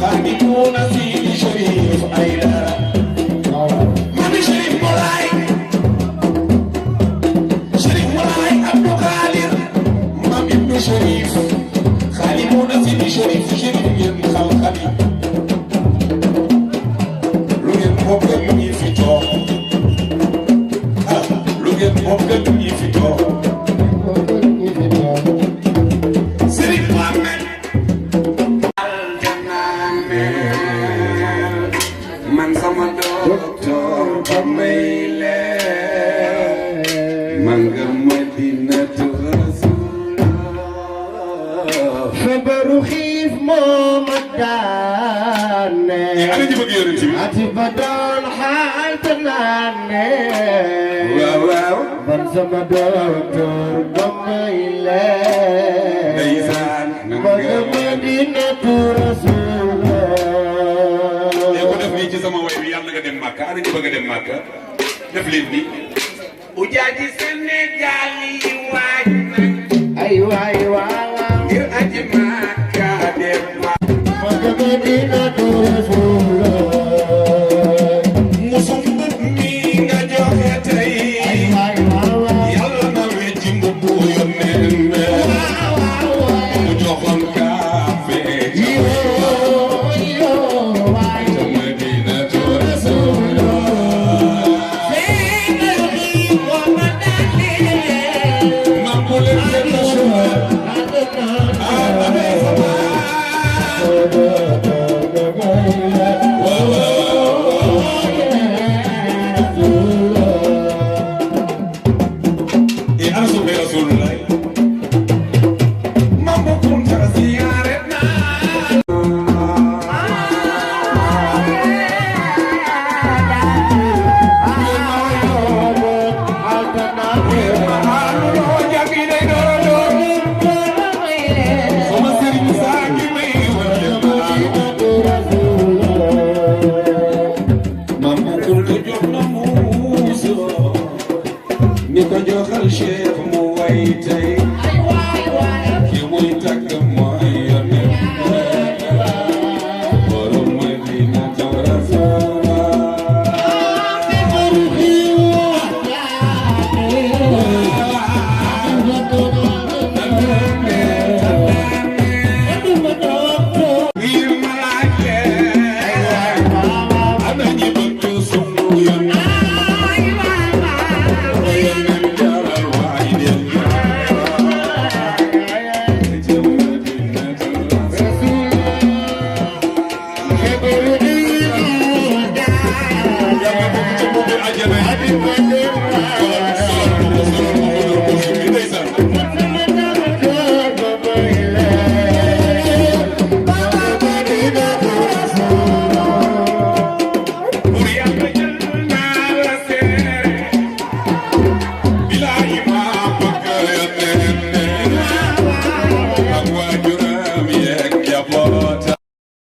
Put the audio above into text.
خادمون سيدي شريف أيلا مامي شريف مولاي شريف مولاي عبد القادر مامي ابن شريف خادمون سيدي شريف شريف ين خالخالي lu ngeen bokk ak ñi fi toog lu ngeen bokk ak ñi fi toog Serigne Mohamed man sama docteur ba may leen man nga Madinatu Rasulullah feebaru xiif moo ma daane ati ba doon xaal te naane waaw waaw man sama docteur ba may leen ndeysaan man nga Madinatu Rasulullah ko def nii ci sama way bi yàlla nga dem Màkka ana ñu bëgg a dem Màkka def leen ni ujaaji Sénégal yi waaj nañ ay waay waaw ngir aji Màkka dem Màkka Madinatu Rasulullah musum mbub mi nga joxe tey ay waay waaw yàlla na wecci mbubbu yónneen mu joxoon kaafe Oh,